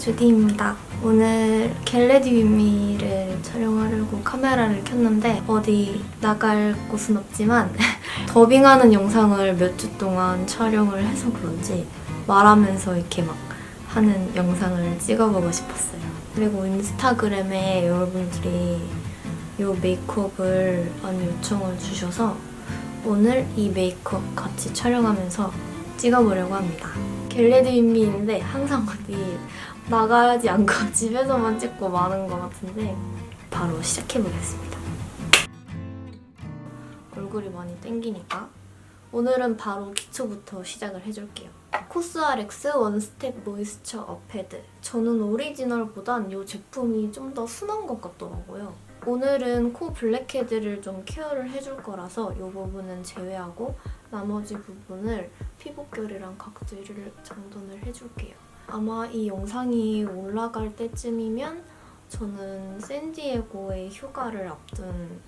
조디입니다. 오늘 겟레디윗미를 촬영하려고 카메라를 켰는데 어디 나갈 곳은 없지만 더빙하는 영상을 몇 주 동안 촬영을 해서 그런지 말하면서 이렇게 막 하는 영상을 찍어보고 싶었어요. 그리고 인스타그램에 여러분들이 이 메이크업을 많이 요청을 주셔서 오늘 이 메이크업 같이 촬영하면서 찍어보려고 합니다. 겟레디윗미인데 항상 어디 나가야지 않고 집에서만 찍고 마는 것 같은데 바로 시작해보겠습니다. 얼굴이 많이 땡기니까 오늘은 바로 기초부터 시작을 해줄게요. 코스알엑스 원스텝 모이스처 어패드. 저는 오리지널보단 이 제품이 좀 더 순한 것 같더라고요. 오늘은 코 블랙헤드를 좀 케어를 해줄 거라서 이 부분은 제외하고 나머지 부분을 피부결이랑 각질을 정돈을 해줄게요. 아마 이 영상이 올라갈 때쯤이면 저는 샌디에고의 휴가를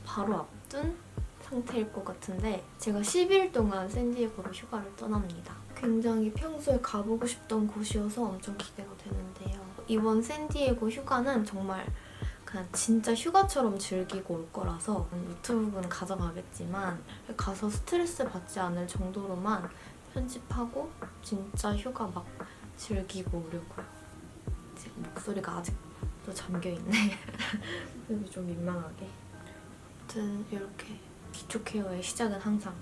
바로 앞둔 상태일 것 같은데 제가 10일 동안 샌디에고로 휴가를 떠납니다. 굉장히 평소에 가보고 싶던 곳이어서 엄청 기대가 되는데요. 이번 샌디에고 휴가는 정말 그냥 진짜 휴가처럼 즐기고 올 거라서 유튜브는 가져가겠지만 가서 스트레스 받지 않을 정도로만 편집하고 진짜 휴가 막 즐기고 오려고요. 제 목소리가 아직도 잠겨있네. 그래서 좀 민망하게. 아무튼 이렇게 기초 케어의 시작은 항상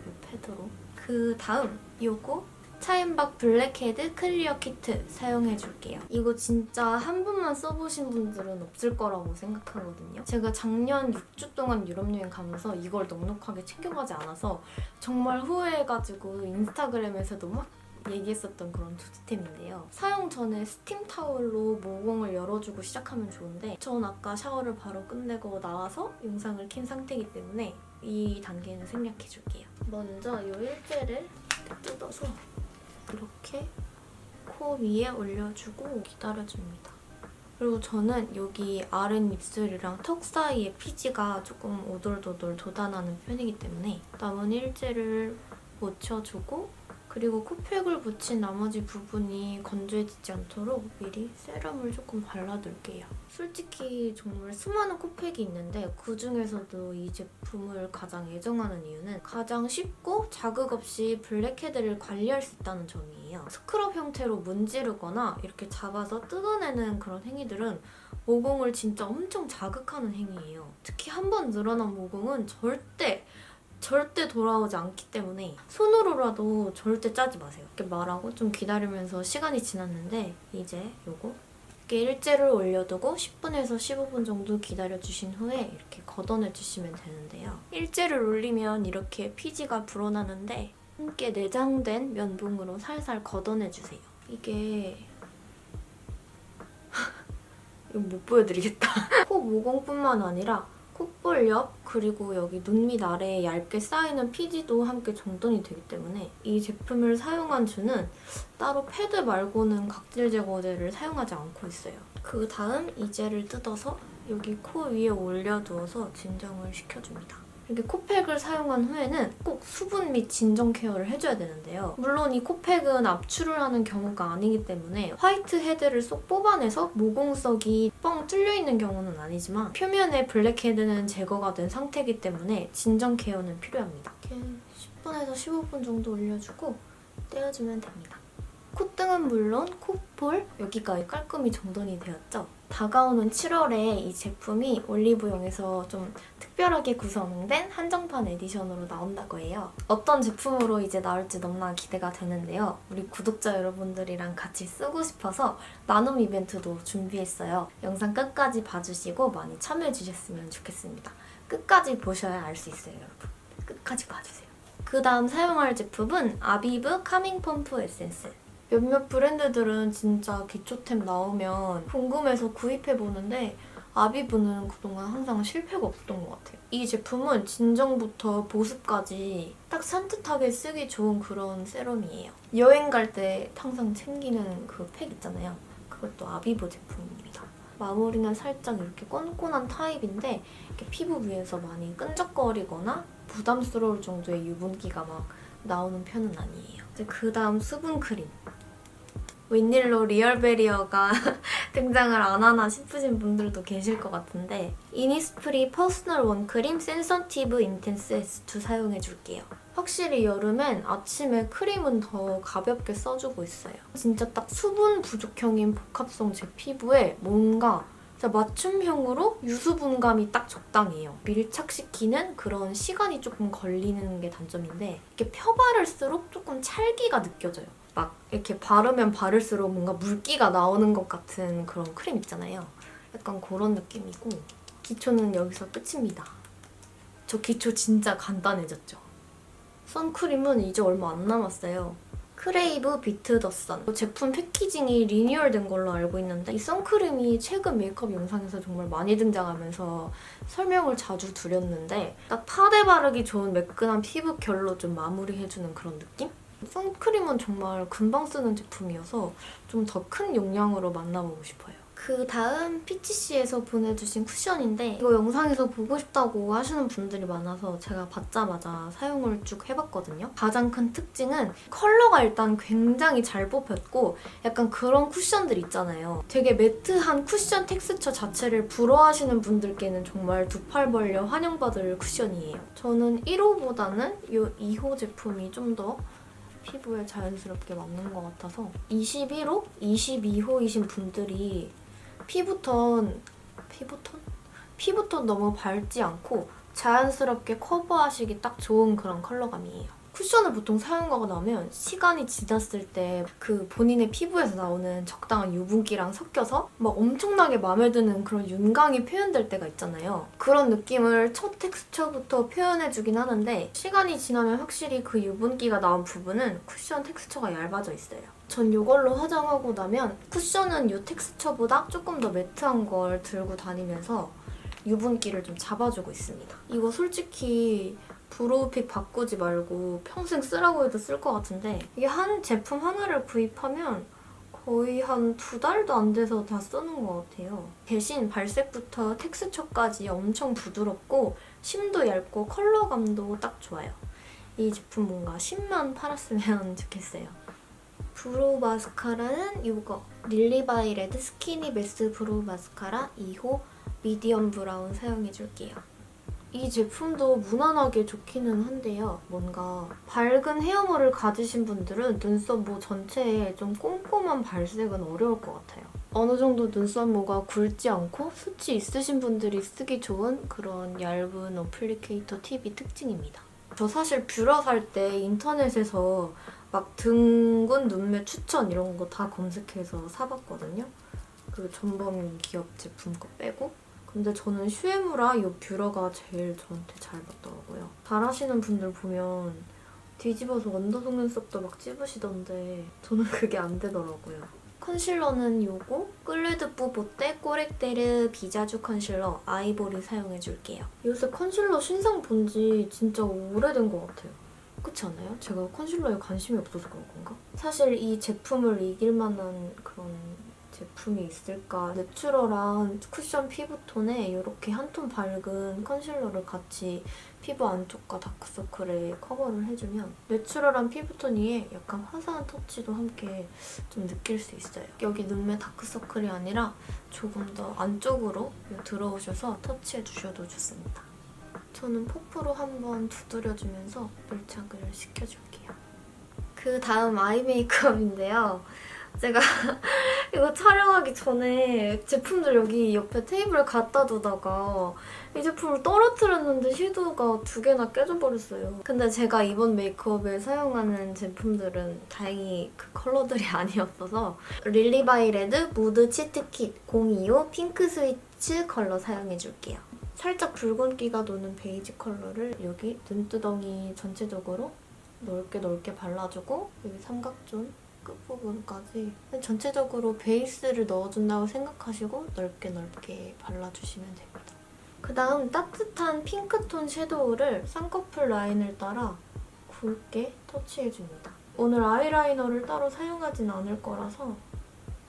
이 패드로. 그 다음 요거 차인박 블랙헤드 클리어 키트 사용해줄게요. 이거 진짜 한 번만 써보신 분들은 없을 거라고 생각하거든요. 제가 작년 6주 동안 유럽 여행 가면서 이걸 넉넉하게 챙겨가지 않아서 정말 후회해가지고 인스타그램에서도 막 얘기했었던 그런 조디템인데요. 사용 전에 스팀 타월로 모공을 열어주고 시작하면 좋은데 전 아까 샤워를 바로 끝내고 나와서 영상을 킨 상태이기 때문에 이 단계는 생략해줄게요. 먼저 이 일제를 뜯어서 이렇게 코 위에 올려주고 기다려줍니다. 그리고 저는 여기 아랫입술이랑 턱 사이에 피지가 조금 오돌도돌 돋아나는 편이기 때문에 남은 일제를 묻혀주고 그리고 코팩을 붙인 나머지 부분이 건조해지지 않도록 미리 세럼을 조금 발라둘게요. 솔직히 정말 수많은 코팩이 있는데 그중에서도 이 제품을 가장 애정하는 이유는 가장 쉽고 자극 없이 블랙헤드를 관리할 수 있다는 점이에요. 스크럽 형태로 문지르거나 이렇게 잡아서 뜯어내는 그런 행위들은 모공을 진짜 엄청 자극하는 행위예요. 특히 한 번 늘어난 모공은 절대 돌아오지 않기 때문에 손으로라도 절대 짜지 마세요. 이렇게 말하고 좀 기다리면서 시간이 지났는데 이제 요거 이렇게 일제를 올려두고 10분에서 15분 정도 기다려주신 후에 이렇게 걷어내주시면 되는데요. 일제를 올리면 이렇게 피지가 불어나는데 함께 내장된 면봉으로 살살 걷어내주세요. 이게 이거 못 보여드리겠다. 코 모공뿐만 아니라 콧볼 옆 그리고 여기 눈 밑 아래에 얇게 쌓이는 피지도 함께 정돈이 되기 때문에 이 제품을 사용한 주는 따로 패드 말고는 각질 제거제를 사용하지 않고 있어요. 그 다음 이 젤을 뜯어서 여기 코 위에 올려두어서 진정을 시켜줍니다. 이렇게 코팩을 사용한 후에는 꼭 수분 및 진정 케어를 해줘야 되는데요. 물론 이 코팩은 압출을 하는 경우가 아니기 때문에 화이트 헤드를 쏙 뽑아내서 모공석이 뻥 뚫려있는 경우는 아니지만 표면의 블랙헤드는 제거가 된 상태이기 때문에 진정 케어는 필요합니다. 이렇게 10분에서 15분 정도 올려주고 떼어주면 됩니다. 콧등은 물론 콧볼 여기가 깔끔히 정돈이 되었죠? 다가오는 7월에 이 제품이 올리브영에서 좀 특별하게 구성된 한정판 에디션으로 나온다고 해요. 어떤 제품으로 이제 나올지 너무나 기대가 되는데요. 우리 구독자 여러분들이랑 같이 쓰고 싶어서 나눔 이벤트도 준비했어요. 영상 끝까지 봐주시고 많이 참여해주셨으면 좋겠습니다. 끝까지 보셔야 알 수 있어요, 여러분. 끝까지 봐주세요. 그 다음 사용할 제품은 아비브 카밍 펌프 에센스. 몇몇 브랜드들은 진짜 기초템 나오면 궁금해서 구입해보는데 아비브는 그동안 항상 실패가 없었던 것 같아요. 이 제품은 진정부터 보습까지 딱 산뜻하게 쓰기 좋은 그런 세럼이에요. 여행 갈 때 항상 챙기는 그 팩 있잖아요. 그것도 아비브 제품입니다. 마무리는 살짝 이렇게 꼰꼰한 타입인데 이렇게 피부 위에서 많이 끈적거리거나 부담스러울 정도의 유분기가 막 나오는 편은 아니에요. 이제 그 다음 수분 크림. 웬일로 리얼베리어가 등장을 안 하나 싶으신 분들도 계실 것 같은데 이니스프리 퍼스널 원크림 센서티브 인텐스 S2 사용해줄게요. 확실히 여름엔 아침에 크림은 더 가볍게 써주고 있어요. 진짜 딱 수분 부족형인 복합성 제 피부에 뭔가 맞춤형으로 유수분감이 딱 적당해요. 밀착시키는 그런 시간이 조금 걸리는 게 단점인데 이렇게 펴바를수록 조금 찰기가 느껴져요. 막 이렇게 바르면 바를수록 뭔가 물기가 나오는 것 같은 그런 크림 있잖아요. 약간 그런 느낌이고 기초는 여기서 끝입니다. 저 기초 진짜 간단해졌죠? 선크림은 이제 얼마 안 남았어요. 크레이브 비트 더 선. 제품 패키징이 리뉴얼된 걸로 알고 있는데 이 선크림이 최근 메이크업 영상에서 정말 많이 등장하면서 설명을 자주 드렸는데 딱 파데 바르기 좋은 매끈한 피부 결로 좀 마무리해주는 그런 느낌? 선크림은 정말 금방 쓰는 제품이어서 좀 더 큰 용량으로 만나보고 싶어요. 그 다음 피치씨에서 보내주신 쿠션인데 이거 영상에서 보고 싶다고 하시는 분들이 많아서 제가 받자마자 사용을 쭉 해봤거든요. 가장 큰 특징은 컬러가 일단 굉장히 잘 뽑혔고 약간 그런 쿠션들 있잖아요. 되게 매트한 쿠션 텍스처 자체를 부러워하시는 분들께는 정말 두 팔 벌려 환영받을 쿠션이에요. 저는 1호보다는 이 2호 제품이 좀 더 피부에 자연스럽게 맞는 것 같아서 21호, 22호이신 분들이 피부톤 너무 밝지 않고 자연스럽게 커버하시기 딱 좋은 그런 컬러감이에요. 쿠션을 보통 사용하고 나면 시간이 지났을 때 그 본인의 피부에서 나오는 적당한 유분기랑 섞여서 막 엄청나게 마음에 드는 그런 윤광이 표현될 때가 있잖아요. 그런 느낌을 첫 텍스처부터 표현해주긴 하는데 시간이 지나면 확실히 그 유분기가 나온 부분은 쿠션 텍스처가 얇아져 있어요. 전 이걸로 화장하고 나면 쿠션은 이 텍스처보다 조금 더 매트한 걸 들고 다니면서 유분기를 좀 잡아주고 있습니다. 이거 솔직히 브로우픽 바꾸지 말고 평생 쓰라고 해도 쓸 것 같은데 이게 한 제품 하나를 구입하면 거의 한 2달도 안 돼서 다 쓰는 것 같아요. 대신 발색부터 텍스처까지 엄청 부드럽고 심도 얇고 컬러감도 딱 좋아요. 이 제품 뭔가 10만 팔았으면 좋겠어요. 브로우 마스카라는 이거 릴리바이레드 스키니 베스 브로우 마스카라 2호 미디엄 브라운 사용해줄게요. 이 제품도 무난하게 좋기는 한데요. 뭔가 밝은 헤어멀을 가지신 분들은 눈썹모 전체에 좀 꼼꼼한 발색은 어려울 것 같아요. 어느 정도 눈썹모가 굵지 않고 수치 있으신 분들이 쓰기 좋은 그런 얇은 어플리케이터 팁이 특징입니다. 저 사실 뷰러 살 때 인터넷에서 막 등근 눈매 추천 이런 거 다 검색해서 사봤거든요. 그 전범 기업 제품 거 빼고. 근데 저는 슈에무라 이 뷰러가 제일 저한테 잘 맞더라고요. 잘하시는 분들 보면 뒤집어서 원더 속눈썹도 막 찝으시던데 저는 그게 안 되더라고요. 컨실러는 요거 끌레드 뿌보떼 꼬렉데르 비자주 컨실러 아이보리 사용해줄게요. 요새 컨실러 신상 본지 진짜 오래된 것 같아요. 그렇지 않아요? 제가 컨실러에 관심이 없어서 그런 건가? 사실 이 제품을 이길 만한 그런 제품이 있을까? 내추럴한 쿠션 피부톤에 이렇게 한 톤 밝은 컨실러를 같이 피부 안쪽과 다크서클에 커버를 해주면 내추럴한 피부톤 위에 약간 화사한 터치도 함께 좀 느낄 수 있어요. 여기 눈매 다크서클이 아니라 조금 더 안쪽으로 들어오셔서 터치해주셔도 좋습니다. 저는 퍼프로 한번 두드려주면서 밀착을 시켜줄게요. 그 다음 아이 메이크업인데요. 제가 이거 촬영하기 전에 제품들 여기 옆에 테이블에 갖다 두다가 이 제품을 떨어뜨렸는데 섀도우가 2개나 깨져버렸어요. 근데 제가 이번 메이크업에 사용하는 제품들은 다행히 그 컬러들이 아니었어서 릴리바이레드 무드 치트킷 025 핑크 스위치 컬러 사용해줄게요. 살짝 붉은기가 도는 베이지 컬러를 여기 눈두덩이 전체적으로 넓게 발라주고 여기 삼각존 끝부분까지 전체적으로 베이스를 넣어준다고 생각하시고 넓게 발라주시면 됩니다. 그 다음 따뜻한 핑크톤 섀도우를 쌍꺼풀 라인을 따라 굵게 터치해줍니다. 오늘 아이라이너를 따로 사용하진 않을 거라서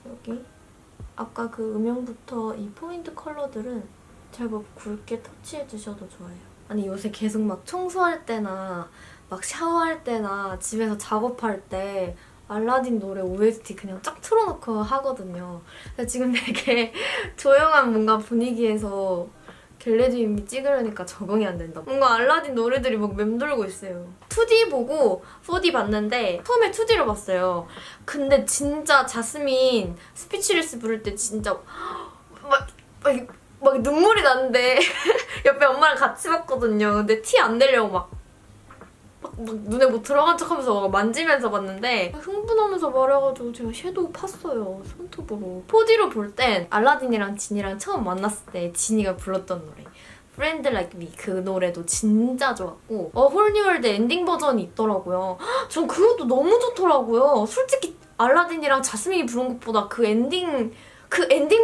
여기 아까 그 음영부터 이 포인트 컬러들은 제법 굵게 터치해주셔도 좋아요. 아니 요새 계속 막 청소할 때나 막 샤워할 때나 집에서 작업할 때 알라딘 노래 OST 그냥 쫙 틀어놓고 하거든요. 지금 되게 조용한 뭔가 분위기에서 겟레디윗미 찍으려니까 적응이 안 된다. 뭔가 알라딘 노래들이 막 맴돌고 있어요. 2D 보고 4D 봤는데 처음에 2D로 봤어요. 근데 진짜 자스민 스피치리스 부를 때 진짜 막 눈물이 나는데 옆에 엄마랑 같이 봤거든요. 근데 티 안 내려고 막 눈에 뭐 들어간 척하면서 만지면서 봤는데 흥분하면서 말해가지고 제가 섀도우 팠어요. 손톱으로. 4D로 볼 땐 알라딘이랑 진이랑 처음 만났을 때 진이가 불렀던 노래 Friend Like Me 그 노래도 진짜 좋았고 홀리월드 엔딩 버전이 있더라고요. 전 그것도 너무 좋더라고요. 솔직히 알라딘이랑 자스민이 부른 것보다 그 엔딩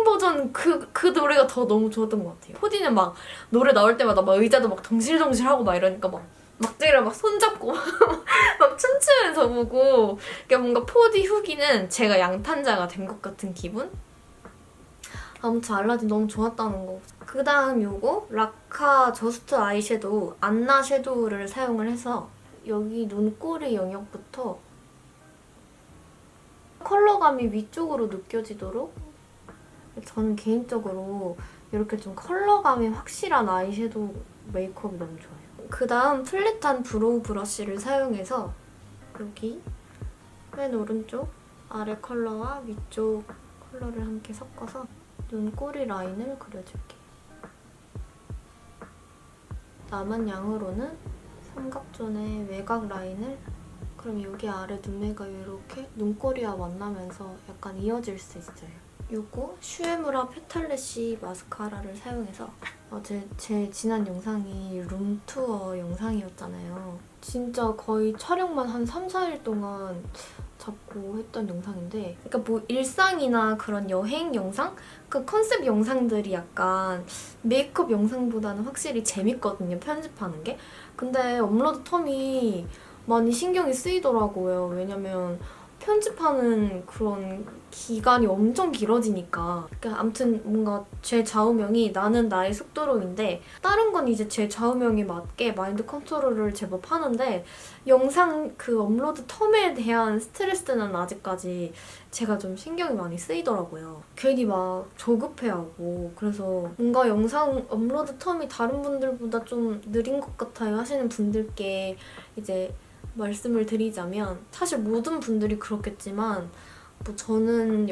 버전 그 노래가 더 너무 좋았던 것 같아요. 4D는 막 노래 나올 때마다 막 의자도 막 덩실덩실하고 막 이러니까 막 제가 막 손잡고 막 춤추면서 보고 그러니까 뭔가 4D 후기는 제가 양탄자가 된 것 같은 기분? 아무튼 알라딘 너무 좋았다는 거. 그 다음 요거 라카 저스트 아이섀도우 안나 섀도우를 사용을 해서 여기 눈꼬리 영역부터 컬러감이 위쪽으로 느껴지도록 저는 개인적으로 이렇게 좀 컬러감이 확실한 아이섀도우 메이크업이 너무 좋아요. 그 다음 플랫한 브로우 브러쉬를 사용해서 여기 맨 오른쪽 아래 컬러와 위쪽 컬러를 함께 섞어서 눈꼬리 라인을 그려줄게요. 남은 양으로는 삼각존의 외곽 라인을 그럼 여기 아래 눈매가 이렇게 눈꼬리와 만나면서 약간 이어질 수 있어요. 요거 슈에무라 페탈래쉬 마스카라를 사용해서 제 지난 영상이 룸투어 영상이었잖아요. 진짜 거의 촬영만 한 3, 4일 동안 잡고 했던 영상인데 그러니까 뭐 일상이나 그런 여행 영상? 그 컨셉 영상들이 약간 메이크업 영상보다는 확실히 재밌거든요, 편집하는 게. 근데 업로드 텀이 많이 신경이 쓰이더라고요. 왜냐면 편집하는 그런 기간이 엄청 길어지니까. 그러니까 아무튼 뭔가 제 좌우명이 나는 나의 속도록인데 다른 건 이제 제 좌우명에 맞게 마인드 컨트롤을 제법 하는데 영상 그 업로드 텀에 대한 스트레스는 아직까지 제가 좀 신경이 많이 쓰이더라고요. 괜히 막 조급해하고 그래서 뭔가 영상 업로드 텀이 다른 분들보다 좀 느린 것 같아요 하시는 분들께 이제 말씀을 드리자면 사실 모든 분들이 그렇겠지만 뭐 저는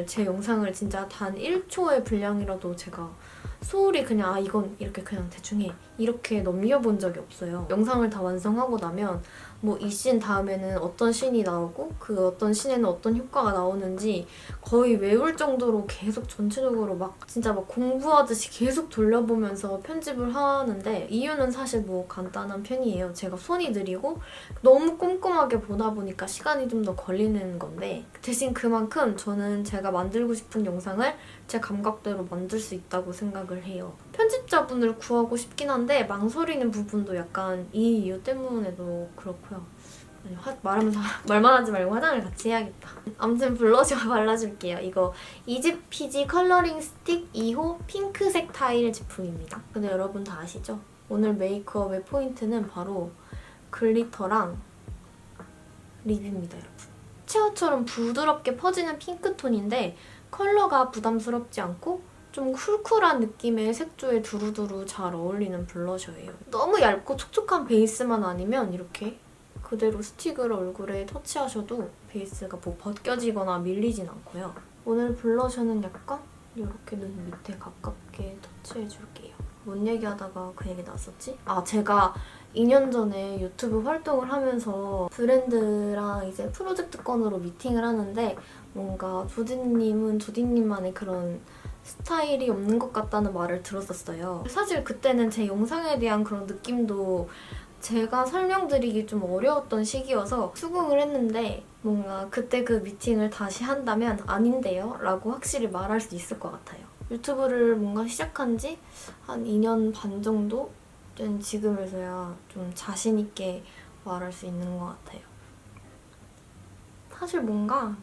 제 영상을 진짜 단 1초의 분량이라도 제가 소홀히 그냥 이건 이렇게 그냥 대충 해 이렇게 넘겨본 적이 없어요. 영상을 다 완성하고 나면 뭐 이 씬 다음에는 어떤 씬이 나오고 그 어떤 씬에는 어떤 효과가 나오는지 거의 외울 정도로 계속 전체적으로 막 진짜 막 공부하듯이 계속 돌려보면서 편집을 하는데 이유는 사실 뭐 간단한 편이에요. 제가 손이 느리고 너무 꼼꼼하게 보다 보니까 시간이 좀 더 걸리는 건데 대신 그만큼 저는 제가 만들고 싶은 영상을 제 감각대로 만들 수 있다고 생각을 해요. 편집자분을 구하고 싶긴 한데 망설이는 부분도 약간 이 이유 때문에도 그렇고요. 말하면서 말만 하지 말고 화장을 같이 해야겠다. 아무튼 블러셔 발라줄게요. 이거 이지피지 컬러링 스틱 2호 핑크색 타일 제품입니다. 근데 여러분 다 아시죠? 오늘 메이크업의 포인트는 바로 글리터랑 립입니다, 여러분. 체어처럼 부드럽게 퍼지는 핑크톤인데 컬러가 부담스럽지 않고 좀 쿨쿨한 느낌의 색조에 두루두루 잘 어울리는 블러셔예요. 너무 얇고 촉촉한 베이스만 아니면 이렇게 그대로 스틱을 얼굴에 터치하셔도 베이스가 뭐 벗겨지거나 밀리진 않고요. 오늘 블러셔는 약간 이렇게 눈 밑에 가깝게 터치해줄게요. 뭔 얘기하다가 그 얘기 나왔었지? 제가 2년 전에 유튜브 활동을 하면서 브랜드랑 이제 프로젝트 건으로 미팅을 하는데 뭔가 조디님은 조디님만의 그런 스타일이 없는 것 같다는 말을 들었었어요. 사실 그때는 제 영상에 대한 그런 느낌도 제가 설명드리기 좀 어려웠던 시기여서 수긍을 했는데 뭔가 그때 그 미팅을 다시 한다면 아닌데요? 라고 확실히 말할 수 있을 것 같아요. 유튜브를 뭔가 시작한 지 한 2년 반 정도 된 지금에서야 좀 자신 있게 말할 수 있는 것 같아요. 사실 뭔가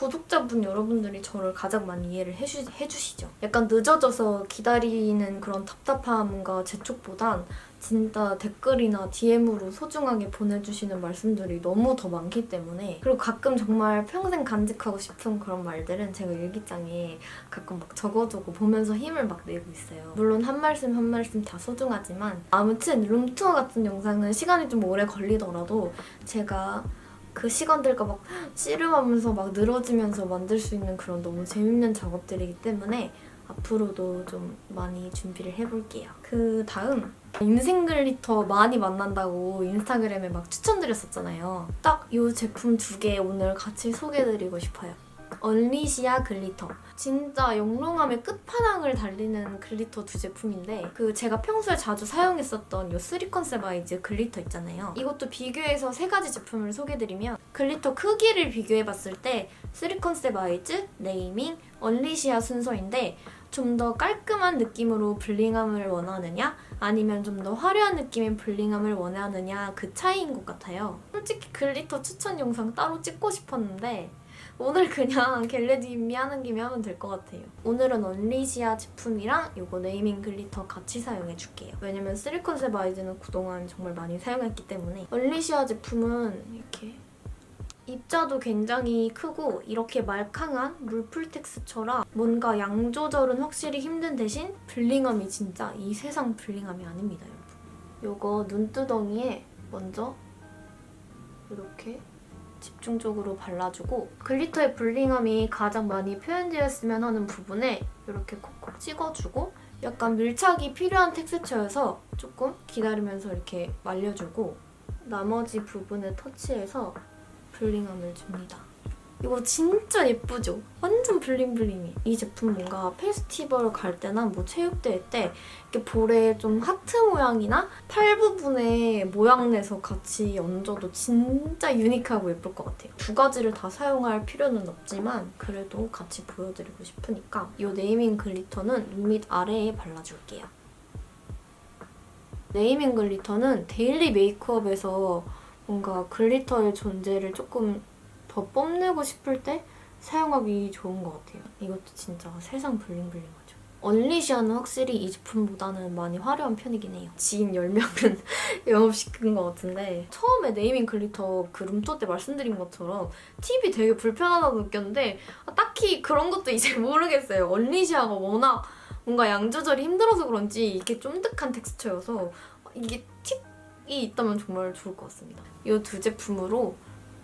구독자분 여러분들이 저를 가장 많이 이해를 해주시죠. 약간 늦어져서 기다리는 그런 답답함과 재촉보단 진짜 댓글이나 DM으로 소중하게 보내주시는 말씀들이 너무 더 많기 때문에, 그리고 가끔 정말 평생 간직하고 싶은 그런 말들은 제가 일기장에 가끔 막 적어두고 보면서 힘을 막 내고 있어요. 물론 한 말씀 한 말씀 다 소중하지만, 아무튼 룸투어 같은 영상은 시간이 좀 오래 걸리더라도 제가 그 시간들과 막 씨름하면서 막 늘어지면서 만들 수 있는 그런 너무 재밌는 작업들이기 때문에 앞으로도 좀 많이 준비를 해볼게요. 그 다음, 인생글리터 많이 만난다고 인스타그램에 막 추천드렸었잖아요. 딱 이 제품 2개 오늘 같이 소개해드리고 싶어요. 언리시아 글리터. 진짜 영롱함의 끝판왕을 달리는 글리터 2제품인데, 그 제가 평소에 자주 사용했었던 이 3컨셉 아이즈 글리터 있잖아요. 이것도 비교해서 3가지 제품을 소개해드리면, 글리터 크기를 비교해봤을 때 3컨셉 아이즈, 네이밍, 언리시아 순서인데, 좀 더 깔끔한 느낌으로 블링함을 원하느냐, 아니면 좀 더 화려한 느낌의 블링함을 원하느냐, 그 차이인 것 같아요. 솔직히 글리터 추천 영상 따로 찍고 싶었는데 오늘 그냥 겟레디윗미 하는 김에 하면 될 것 같아요. 오늘은 언리시아 제품이랑 이거 네이밍 글리터 같이 사용해줄게요. 왜냐면 3컨셉 아이즈는 그동안 정말 많이 사용했기 때문에. 언리시아 제품은 이렇게 입자도 굉장히 크고 이렇게 말캉한 물풀 텍스처라 뭔가 양 조절은 확실히 힘든 대신 블링함이 진짜 이 세상 블링함이 아닙니다, 여러분. 이거 눈두덩이에 먼저 이렇게 집중적으로 발라주고, 글리터의 블링함이 가장 많이 표현되었으면 하는 부분에 이렇게 콕콕 찍어주고, 약간 밀착이 필요한 텍스처여서 조금 기다리면서 이렇게 말려주고, 나머지 부분에 터치해서 블링함을 줍니다. 이거 진짜 예쁘죠? 완전 블링블링해. 이 제품 뭔가 페스티벌 갈 때나 뭐 체육대회 때 이렇게 볼에 좀 하트 모양이나 팔 부분에 모양 내서 같이 얹어도 진짜 유니크하고 예쁠 것 같아요. 2가지를 다 사용할 필요는 없지만 그래도 같이 보여드리고 싶으니까 이 네이밍 글리터는 눈 밑 아래에 발라줄게요. 네이밍 글리터는 데일리 메이크업에서 뭔가 글리터의 존재를 조금 더 뽐내고 싶을 때 사용하기 좋은 것 같아요. 이것도 진짜 세상 블링블링하죠. 언리시아는 확실히 이 제품보다는 많이 화려한 편이긴 해요. 지인 10명은 영업시킨 것 같은데, 처음에 네이밍 글리터 그 룸투어 때 말씀드린 것처럼 팁이 되게 불편하다고 느꼈는데 딱히 그런 것도 이제 모르겠어요. 언리시아가 워낙 뭔가 양 조절이 힘들어서 그런지 이게 쫀득한 텍스처여서 이게 팁이 있다면 정말 좋을 것 같습니다. 이 2제품으로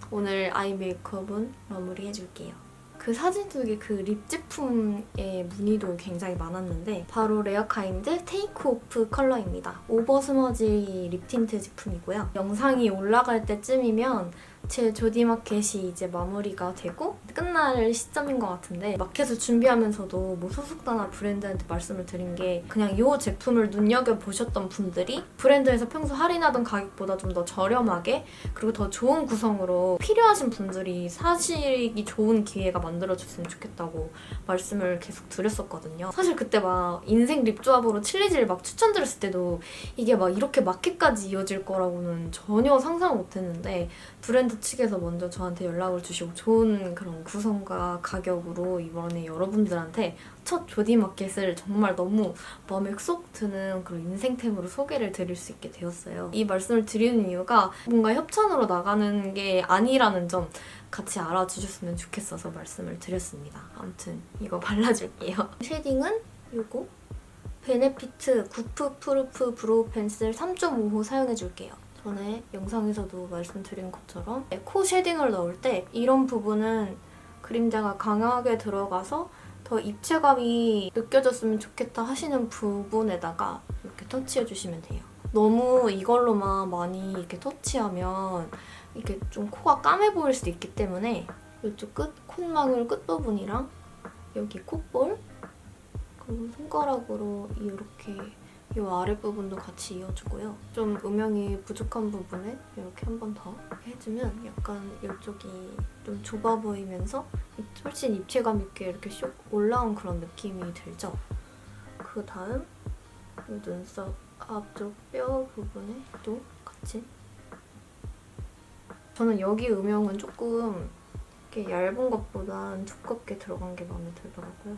오늘 아이 메이크업은 마무리해줄게요. 그 사진 속에 그 립 제품의 문의도 굉장히 많았는데 바로 레어카인드 테이크 오프 컬러입니다. 오버 스머지 립 틴트 제품이고요. 영상이 올라갈 때쯤이면 제 조디 마켓이 이제 마무리가 되고 끝날 시점인 것 같은데, 마켓을 준비하면서도 뭐 소속사나 브랜드한테 말씀을 드린 게, 그냥 이 제품을 눈여겨보셨던 분들이 브랜드에서 평소 할인하던 가격보다 좀 더 저렴하게 그리고 더 좋은 구성으로 필요하신 분들이 사시기 좋은 기회가 만들어졌으면 좋겠다고 말씀을 계속 드렸었거든요. 사실 그때 막 인생 립 조합으로 칠리지를 막 추천드렸을 때도 이게 막 이렇게 마켓까지 이어질 거라고는 전혀 상상을 못했는데, 브랜드 측에서 먼저 저한테 연락을 주시고 좋은 그런 구성과 가격으로 이번에 여러분들한테 첫 조디 마켓을 정말 너무 마음에 쏙 드는 그런 인생템으로 소개를 드릴 수 있게 되었어요. 이 말씀을 드리는 이유가 뭔가 협찬으로 나가는 게 아니라는 점 같이 알아주셨으면 좋겠어서 말씀을 드렸습니다. 아무튼 이거 발라줄게요. 쉐딩은 이거 베네피트 구프 프루프 브로우 펜슬 3.5호 사용해줄게요. 전에 영상에서도 말씀드린 것처럼 코 쉐딩을 넣을 때 이런 부분은 그림자가 강하게 들어가서 더 입체감이 느껴졌으면 좋겠다 하시는 부분에다가 이렇게 터치해주시면 돼요. 너무 이걸로만 많이 이렇게 터치하면 이렇게 좀 코가 까매 보일 수도 있기 때문에 이쪽 콧망울 끝부분이랑 여기 콧볼 그리고 손가락으로 이렇게 이 아랫부분도 같이 이어주고요. 좀 음영이 부족한 부분에 이렇게 한 번 더 해주면 약간 이쪽이 좀 좁아 보이면서 훨씬 입체감 있게 이렇게 슉 올라온 그런 느낌이 들죠? 그 다음 이 눈썹 앞쪽 뼈 부분에 또 같이, 저는 여기 음영은 조금 이렇게 얇은 것보단 두껍게 들어간 게 마음에 들더라고요.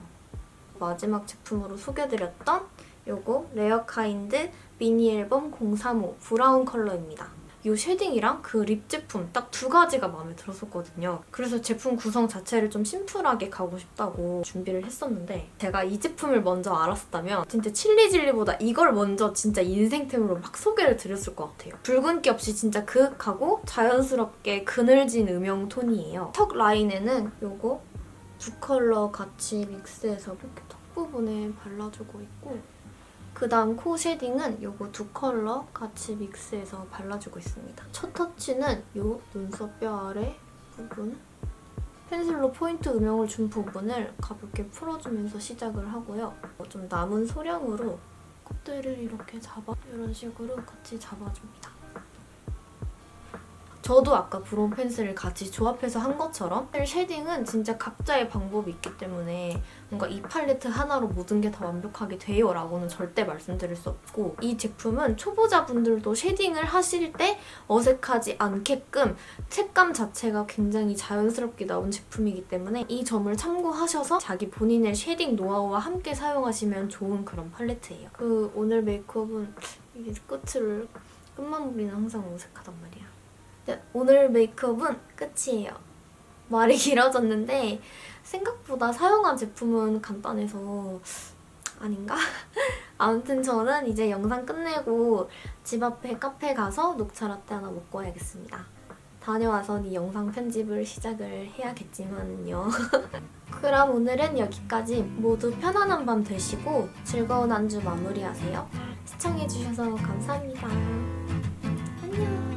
마지막 제품으로 소개해드렸던 요거 레어카인드 미니 앨범 035 브라운 컬러입니다. 이 쉐딩이랑 그 립 제품 딱 두 가지가 마음에 들었었거든요. 그래서 제품 구성 자체를 좀 심플하게 가고 싶다고 준비를 했었는데 제가 이 제품을 먼저 알았다면 진짜 칠리질리보다 이걸 먼저 진짜 인생템으로 막 소개를 드렸을 것 같아요. 붉은기 없이 진짜 그윽하고 자연스럽게 그늘진 음영 톤이에요. 턱 라인에는 요거 두 컬러 같이 믹스해서 이렇게 턱 부분에 발라주고 있고 그 다음 코 쉐딩은 요거 두 컬러 같이 믹스해서 발라주고 있습니다. 첫 터치는 요 눈썹뼈 아래 부분 펜슬로 포인트 음영을 준 부분을 가볍게 풀어주면서 시작을 하고요. 좀 남은 소량으로 콧대를 이렇게 이런 식으로 같이 잡아줍니다. 저도 아까 브로우 펜슬을 같이 조합해서 한 것처럼 쉐딩은 진짜 각자의 방법이 있기 때문에 뭔가 이 팔레트 하나로 모든 게 다 완벽하게 돼요 라고는 절대 말씀드릴 수 없고 이 제품은 초보자분들도 쉐딩을 하실 때 어색하지 않게끔 색감 자체가 굉장히 자연스럽게 나온 제품이기 때문에 이 점을 참고하셔서 자기 본인의 쉐딩 노하우와 함께 사용하시면 좋은 그런 팔레트예요. 오늘 메이크업은 이게 끝마무리는 항상 어색하단 말이야. 네, 오늘 메이크업은 끝이에요. 말이 길어졌는데 생각보다 사용한 제품은 간단해서 아닌가? 아무튼 저는 이제 영상 끝내고 집 앞에 카페 가서 녹차 라떼 하나 먹고 와야겠습니다. 다녀와서 이 영상 편집을 시작을 해야겠지만요. 그럼 오늘은 여기까지. 모두 편안한 밤 되시고 즐거운 한 주 마무리하세요. 시청해주셔서 감사합니다. 안녕.